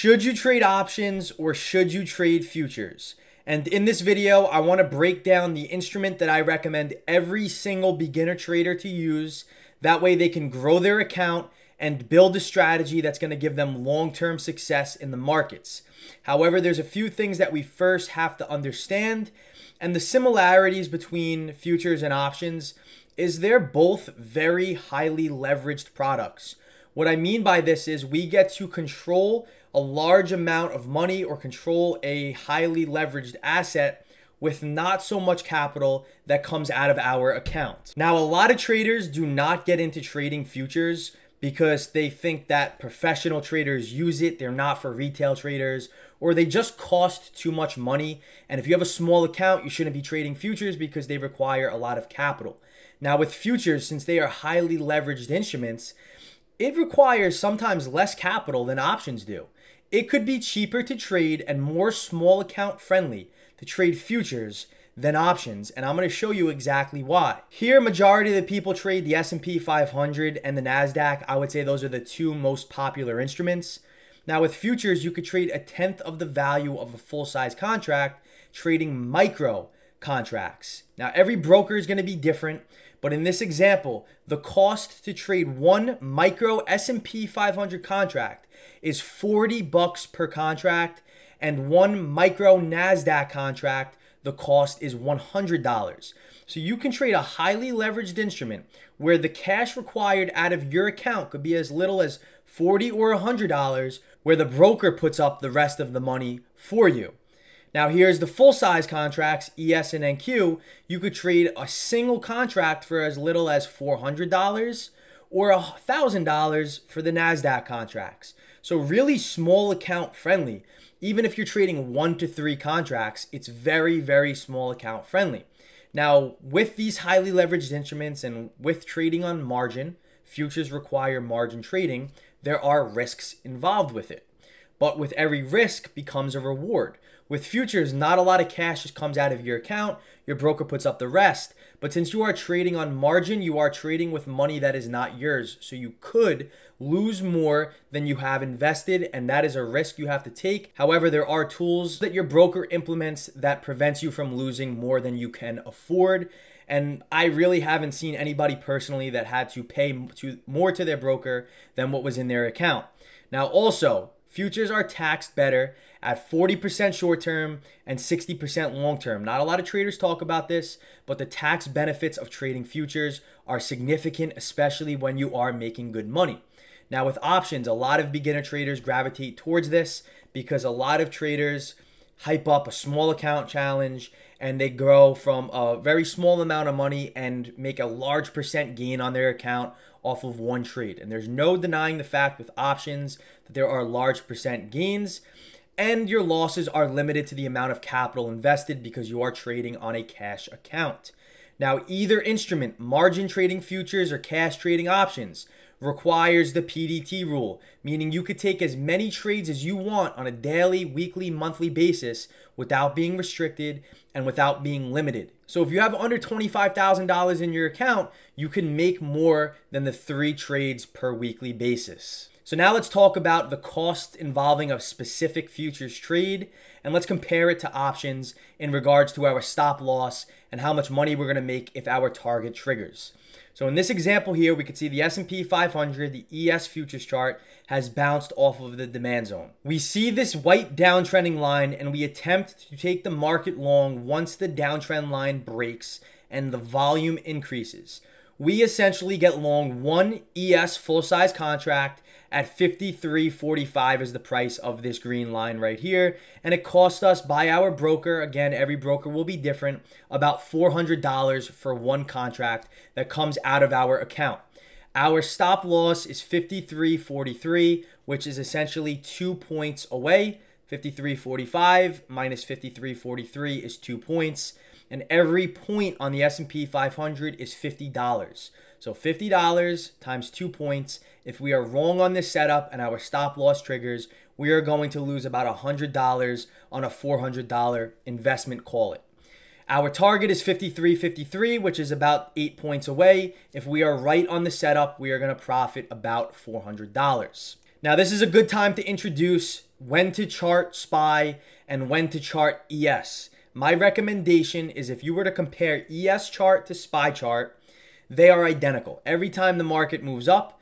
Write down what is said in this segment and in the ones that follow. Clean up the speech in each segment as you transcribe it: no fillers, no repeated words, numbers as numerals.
Should you trade options or should you trade futures? And in this video, I want to break down the instrument that I recommend every single beginner trader to use. That way they can grow their account and build a strategy that's going to give them long-term success in the markets. However, there's a few things that we first have to understand, and the similarities between futures and options is they're both very highly leveraged products. What I mean by this is we get to control a large amount of money or control a highly leveraged asset with not so much capital that comes out of our account. Now, a lot of traders do not get into trading futures because they think that professional traders use it, they're not for retail traders, or they just cost too much money. And if you have a small account, you shouldn't be trading futures because they require a lot of capital. Now, with futures, since they are highly leveraged instruments, it requires sometimes less capital than options do. It could be cheaper to trade and more small account friendly to trade futures than options, and I'm going to show you exactly why. Here, majority of the people trade the S&P 500 and the NASDAQ. I would say those are the two most popular instruments. Now, with futures, you could trade a tenth of the value of a full-size contract trading micro contracts. Now, every broker is going to be different, but in this example, the cost to trade one micro S&P 500 contract is $40 per contract, and one micro NASDAQ contract, the cost is $100. So you can trade a highly leveraged instrument where the cash required out of your account could be as little as $40 or $100, where the broker puts up the rest of the money for you. Now, here's the full-size contracts, ES and NQ. You could trade a single contract for as little as $400 or $1,000 for the NASDAQ contracts. So really small account friendly. Even if you're trading 1 to 3 contracts, it's very, very small account friendly. Now, with these highly leveraged instruments and with trading on margin, futures require margin trading, there are risks involved with it. But with every risk becomes a reward. With futures, not a lot of cash just comes out of your account. Your broker puts up the rest. But since you are trading on margin, you are trading with money that is not yours. So you could lose more than you have invested, and that is a risk you have to take. However, there are tools that your broker implements that prevents you from losing more than you can afford. And I really haven't seen anybody personally that had to pay more to their broker than what was in their account. Now, also, futures are taxed better at 40% short-term and 60% long-term. Not a lot of traders talk about this, but the tax benefits of trading futures are significant, especially when you are making good money. Now, with options, a lot of beginner traders gravitate towards this because a lot of traders hype up a small account challenge and they grow from a very small amount of money and make a large percent gain on their account off of one trade. And there's no denying the fact with options that there are large percent gains, and your losses are limited to the amount of capital invested because you are trading on a cash account. Now, either instrument, margin trading futures or cash trading options, requires the PDT rule, meaning you could take as many trades as you want on a daily, weekly, monthly basis without being restricted and without being limited. So if you have under $25,000 in your account, you can make more than the 3 trades per weekly basis. So now let's talk about the cost involving a specific futures trade, and let's compare it to options in regards to our stop loss and how much money we're going to make if our target triggers. So in this example here, we can see the S&P 500, the ES futures chart, has bounced off of the demand zone. We see this white downtrending line and we attempt to take the market long once the downtrend line breaks and the volume increases. We essentially get long one ES full-size contract at 53.45 is the price of this green line right here. And it cost us by our broker, again, every broker will be different, about $400 for one contract that comes out of our account. Our stop loss is 53.43, which is essentially 2 points away. 53.45 minus 53.43 is 2 points. And every point on the S&P 500 is $50. So $50 times 2 points. If we are wrong on this setup and our stop loss triggers, we are going to lose about $100 on a $400 investment, call it. Our target is 53.53, which is about 8 points away. If we are right on the setup, we are going to profit about $400. Now, this is a good time to introduce when to chart SPY and when to chart ES. My recommendation is if you were to compare ES chart to SPY chart, they are identical. Every time the market moves up,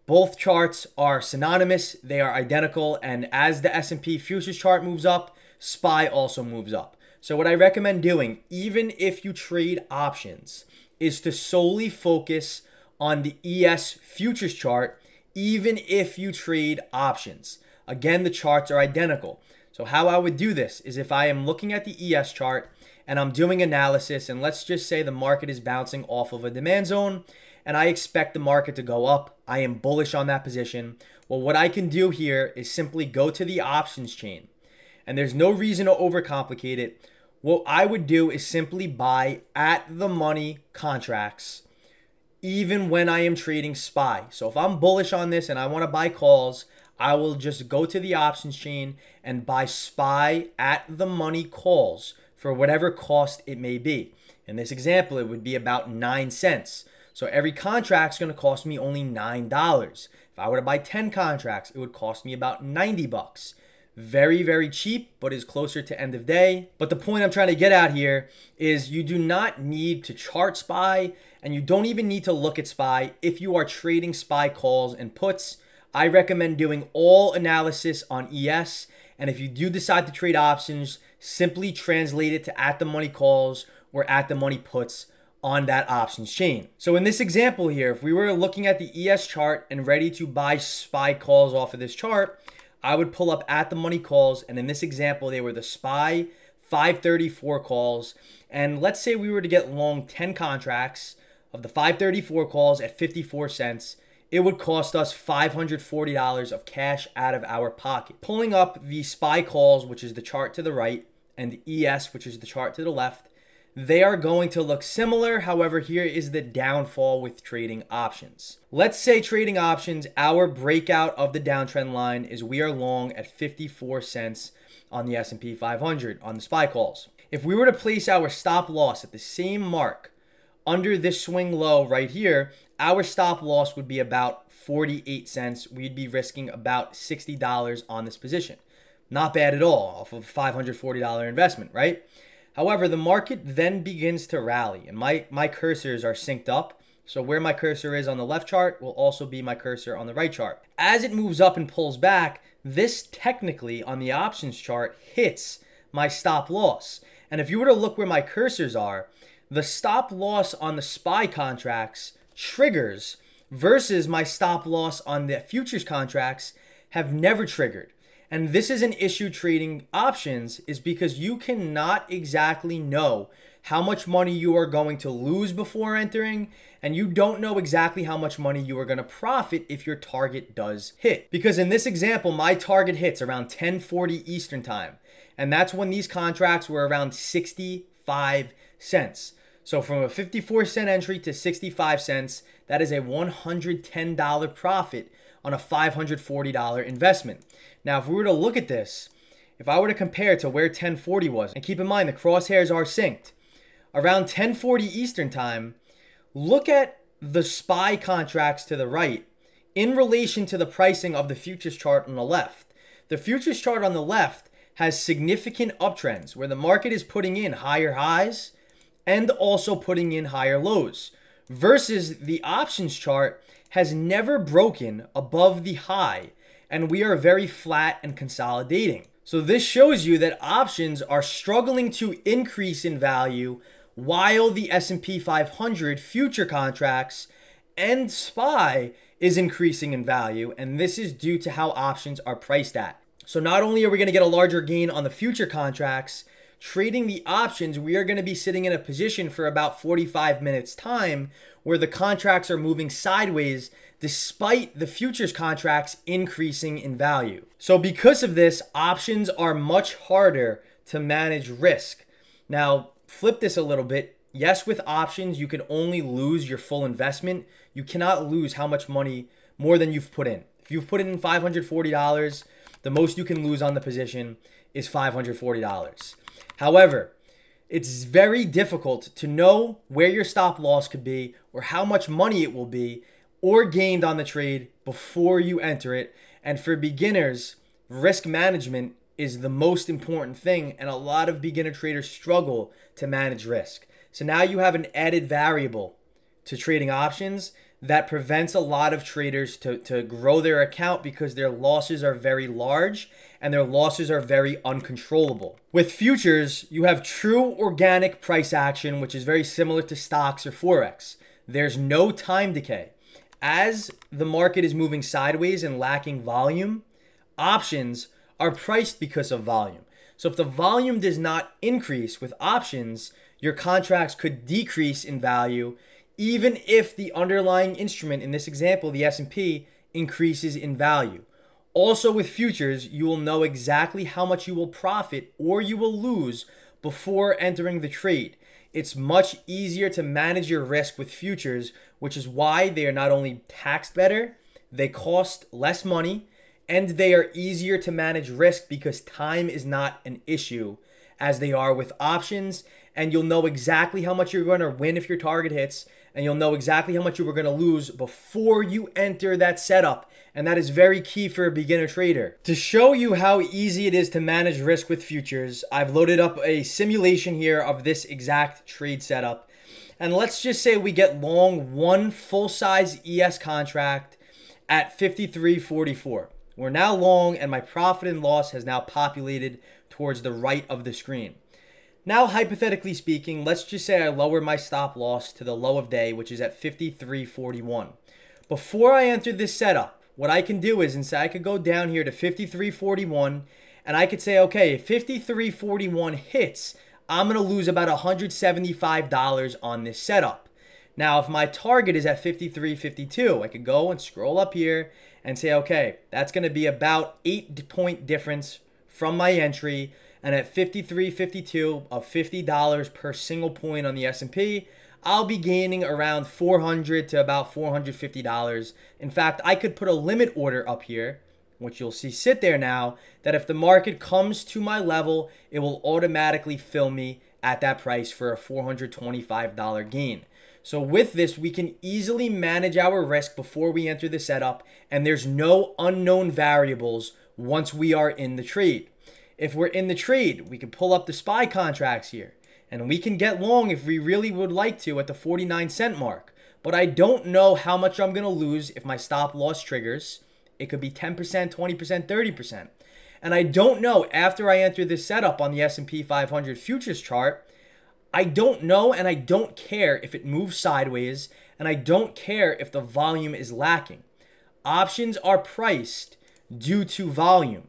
both charts are synonymous, they are identical, and as the S&P futures chart moves up, SPY also moves up. So what I recommend doing, even if you trade options, is to solely focus on the ES futures chart, even if you trade options. Again, the charts are identical. So how I would do this is if I am looking at the ES chart and I'm doing analysis, and let's just say the market is bouncing off of a demand zone, and I expect the market to go up. I am bullish on that position. Well, what I can do here is simply go to the options chain. And there's no reason to overcomplicate it. What I would do is simply buy at the money contracts, even when I am trading SPY. So if I'm bullish on this and I want to buy calls, I will just go to the options chain and buy SPY at the money calls for whatever cost it may be. In this example, it would be about 9 cents. So every contract is going to cost me only $9. If I were to buy 10 contracts, it would cost me about 90 bucks. Very, very cheap, but is closer to end of day. But the point I'm trying to get at here is you do not need to chart SPY, and you don't even need to look at SPY if you are trading SPY calls and puts. I recommend doing all analysis on ES, and if you do decide to trade options, simply translate it to at the money calls or at the money puts on that options chain. So in this example here, if we were looking at the ES chart and ready to buy SPY calls off of this chart, I would pull up at the money calls, and in this example, they were the SPY 534 calls. And let's say we were to get long 10 contracts of the 534 calls at 54 cents. It would cost us $540 of cash out of our pocket. Pulling up the SPY calls, which is the chart to the right, and the ES, which is the chart to the left, they are going to look similar. However, here is the downfall with trading options. Let's say trading options, our breakout of the downtrend line is we are long at 54 cents on the S&P 500 on the SPY calls. If we were to place our stop loss at the same mark under this swing low right here, our stop loss would be about 48 cents. We'd be risking about $60 on this position. Not bad at all off of a $540 investment, right? However, the market then begins to rally, and my cursors are synced up. So where my cursor is on the left chart will also be my cursor on the right chart. As it moves up and pulls back, this technically on the options chart hits my stop loss. And if you were to look where my cursors are, the stop loss on the SPY contracts triggers versus my stop loss on the futures contracts have never triggered. And this is an issue trading options is because you cannot exactly know how much money you are going to lose before entering, and you don't know exactly how much money you are going to profit if your target does hit. Because in this example, my target hits around 10:40 Eastern time, and that's when these contracts were around 65 cents. So from a 54-cent entry to 65 cents, that is a $110 profit on a $540 investment. Now, if we were to look at this, if I were to compare to where 1040 was, and keep in mind the crosshairs are synced, around 1040 Eastern time, look at the SPY contracts to the right in relation to the pricing of the futures chart on the left. The futures chart on the left has significant uptrends where the market is putting in higher highs and also putting in higher lows, versus the options chart has never broken above the high, and we are very flat and consolidating. So this shows you that options are struggling to increase in value while the S&P 500 future contracts and SPY is increasing in value, and this is due to how options are priced at. So not only are we going to get a larger gain on the future contracts, trading the options, we are going to be sitting in a position for about 45 minutes time where the contracts are moving sideways despite the futures contracts increasing in value. So because of this, options are much harder to manage risk. Now, flip this a little bit. Yes, with options, you can only lose your full investment. You cannot lose how much money more than you've put in. If you've put in $540, the most you can lose on the position is $540. However, it's very difficult to know where your stop loss could be or how much money it will be or gained on the trade before you enter it. And for beginners, risk management is the most important thing, and a lot of beginner traders struggle to manage risk. So now you have an added variable to trading options that prevents a lot of traders to grow their account because their losses are very large and their losses are very uncontrollable. With futures, you have true organic price action, which is very similar to stocks or Forex. There's no time decay. As the market is moving sideways and lacking volume, options are priced because of volume. So if the volume does not increase with options, your contracts could decrease in value even if the underlying instrument, in this example, the S&P, increases in value. Also with futures, you will know exactly how much you will profit or you will lose before entering the trade. It's much easier to manage your risk with futures, which is why they are not only taxed better, they cost less money, and they are easier to manage risk because time is not an issue as they are with options, and you'll know exactly how much you're going to win if your target hits, and you'll know exactly how much you were going to lose before you enter that setup. And that is very key for a beginner trader. To show you how easy it is to manage risk with futures, I've loaded up a simulation here of this exact trade setup. And let's just say we get long one full-size ES contract at 53.44. We're now long, and my profit and loss has now populated towards the right of the screen. Now, hypothetically speaking, let's just say I lower my stop loss to the low of day, which is at 53.41. Before I enter this setup, what I can do is instead I could go down here to 53.41, and I could say, okay, if 53.41 hits, I'm going to lose about $175 on this setup. Now, if my target is at 53.52, I could go and scroll up here and say, okay, that's going to be about 8-point difference from my entry. And at 53.52 of $50 per single point on the S&P, I'll be gaining around $400 to about $450. In fact, I could put a limit order up here, which you'll see sit there now, that if the market comes to my level, it will automatically fill me at that price for a $425 gain. So with this, we can easily manage our risk before we enter the setup, and there's no unknown variables once we are in the trade. If we're in the trade, we can pull up the SPY contracts here, and we can get long if we really would like to at the 49-cent mark. But I don't know how much I'm going to lose if my stop loss triggers. It could be 10%, 20%, 30%. And I don't know after I enter this setup on the S&P 500 futures chart, I don't know and I don't care if it moves sideways, and I don't care if the volume is lacking. Options are priced due to volume.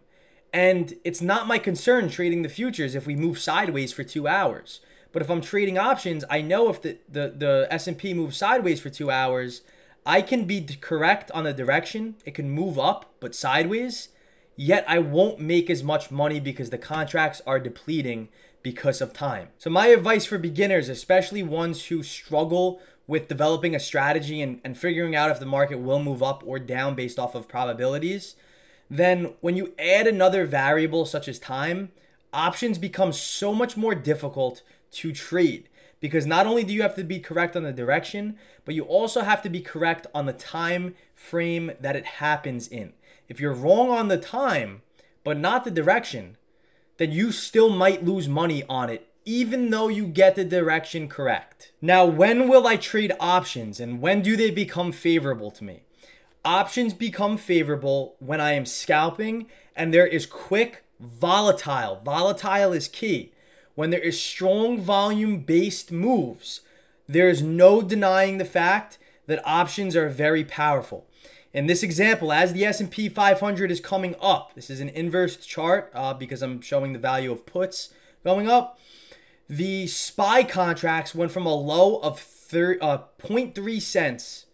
And it's not my concern trading the futures if we move sideways for 2 hours. But if I'm trading options, I know if the S&P moves sideways for 2 hours, I can be correct on the direction. It can move up, but sideways. Yet I won't make as much money because the contracts are depleting because of time. So my advice for beginners, especially ones who struggle with developing a strategy and figuring out if the market will move up or down based off of probabilities, then when you add another variable such as time, options become so much more difficult to trade, because not only do you have to be correct on the direction, but you also have to be correct on the time frame that it happens in. If you're wrong on the time, but not the direction, then you still might lose money on it, even though you get the direction correct. Now, when will I trade options, and when do they become favorable to me? Options become favorable when I am scalping and there is quick volatile. Volatile is key. When there is strong volume-based moves, there is no denying the fact that options are very powerful. In this example, as the S&P 500 is coming up, this is an inverse chart because I'm showing the value of puts going up. The SPY contracts went from a low of 0.3 cents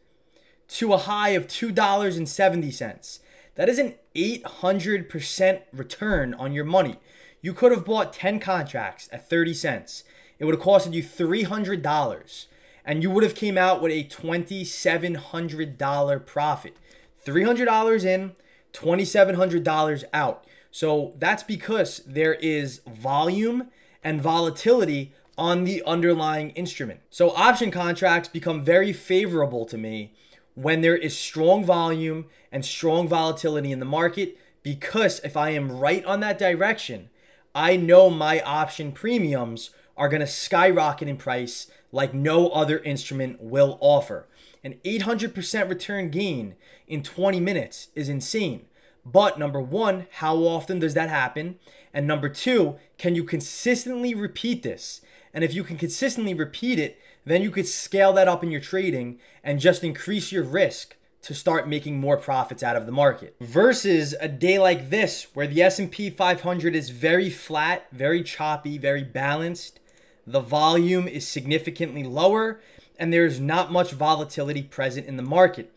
to a high of $2.70. That is an 800% return on your money. You could have bought 10 contracts at 30 cents. It would have costed you $300, and you would have came out with a $2,700 profit. $300 in, $2,700 out. So that's because there is volume and volatility on the underlying instrument. So option contracts become very favorable to me when there is strong volume and strong volatility in the market, because if I am right on that direction, I know my option premiums are going to skyrocket in price like no other instrument will offer. An 800% return gain in 20 minutes is insane. But number one, how often does that happen? And number two, can you consistently repeat this? And if you can consistently repeat it, then you could scale that up in your trading and just increase your risk to start making more profits out of the market. Versus a day like this where the S&P 500 is very flat, very choppy, very balanced. The volume is significantly lower and there's not much volatility present in the market.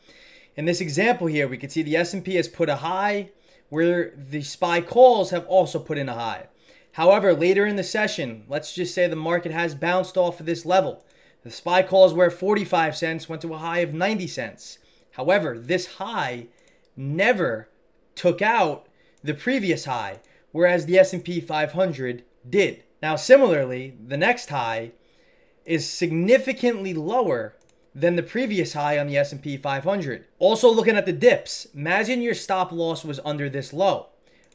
In this example here, we can see the S&P has put a high where the SPY calls have also put in a high. However, later in the session, let's just say the market has bounced off of this level. The SPY calls were 45 cents, went to a high of 90 cents. However, this high never took out the previous high, whereas the S&P 500 did. Now, similarly, the next high is significantly lower than the previous high on the S&P 500. Also looking at the dips, imagine your stop loss was under this low.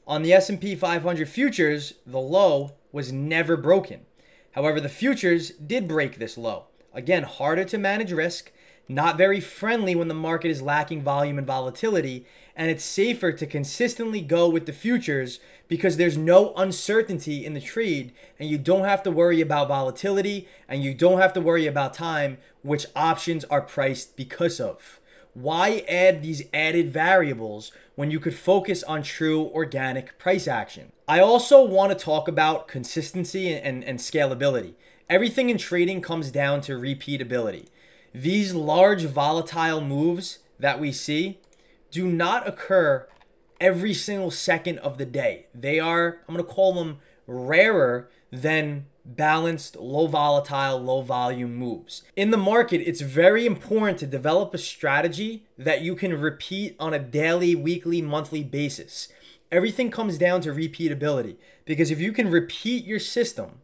On the S&P 500 futures, the low was never broken. However, the futures did break this low. Again, harder to manage risk, not very friendly when the market is lacking volume and volatility, and it's safer to consistently go with the futures because there's no uncertainty in the trade and you don't have to worry about volatility and you don't have to worry about time, which options are priced because of. Why add these added variables when you could focus on true organic price action? I also want to talk about consistency and scalability. Everything in trading comes down to repeatability. These large volatile moves that we see do not occur every single second of the day. They are, I'm going to call them rarer than balanced, low volatile, low volume moves. In the market, it's very important to develop a strategy that you can repeat on a daily, weekly, monthly basis. Everything comes down to repeatability because if you can repeat your system,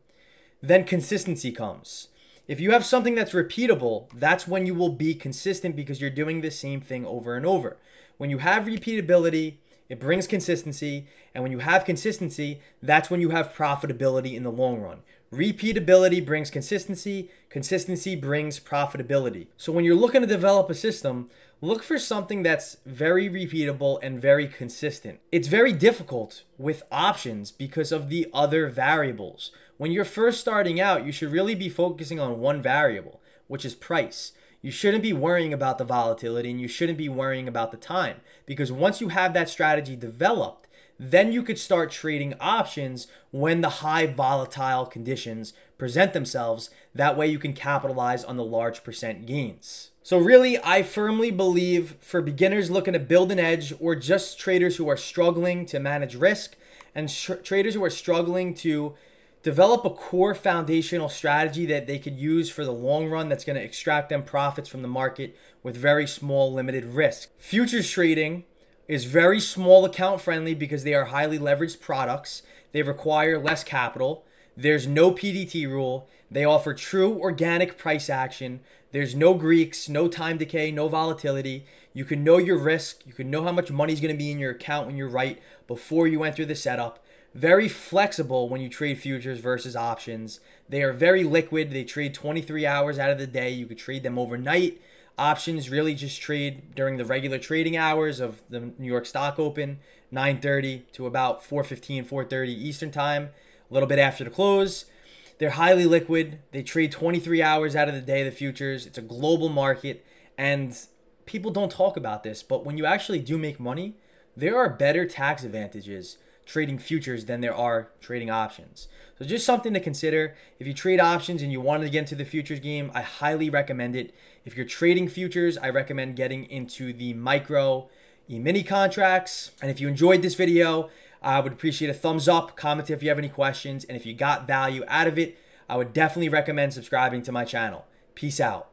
then consistency comes. If you have something that's repeatable, that's when you will be consistent because you're doing the same thing over and over. When you have repeatability, it brings consistency. And when you have consistency, that's when you have profitability in the long run. Repeatability brings consistency. Consistency brings profitability. So when you're looking to develop a system, look for something that's very repeatable and very consistent. It's very difficult with options because of the other variables. When you're first starting out, you should really be focusing on one variable, which is price. You shouldn't be worrying about the volatility and you shouldn't be worrying about the time because once you have that strategy developed, then you could start trading options when the high volatile conditions present themselves. That way you can capitalize on the large percent gains. So really, I firmly believe for beginners looking to build an edge or just traders who are struggling to manage risk and traders who are struggling to develop a core foundational strategy that they could use for the long run that's going to extract them profits from the market with very small limited risk. Futures trading is very small account friendly because they are highly leveraged products. They require less capital. There's no PDT rule. They offer true organic price action. There's no Greeks, no time decay, no volatility. You can know your risk. You can know how much money is going to be in your account when you're right before you enter the setup. Very flexible when you trade futures versus options. They are very liquid. They trade 23 hours out of the day. You could trade them overnight. Options really just trade during the regular trading hours of the New York Stock Open, 9:30 to about 4:15, 4:30 Eastern Time, a little bit after the close. They're highly liquid. They trade 23 hours out of the day, the futures. It's a global market, and people don't talk about this, but when you actually do make money, there are better tax advantages trading futures than there are trading options. So just something to consider. If you trade options and you want to get into the futures game, I highly recommend it. If you're trading futures, I recommend getting into the micro e-mini contracts. And if you enjoyed this video, I would appreciate a thumbs up, comment if you have any questions, and if you got value out of it, I would definitely recommend subscribing to my channel. Peace out.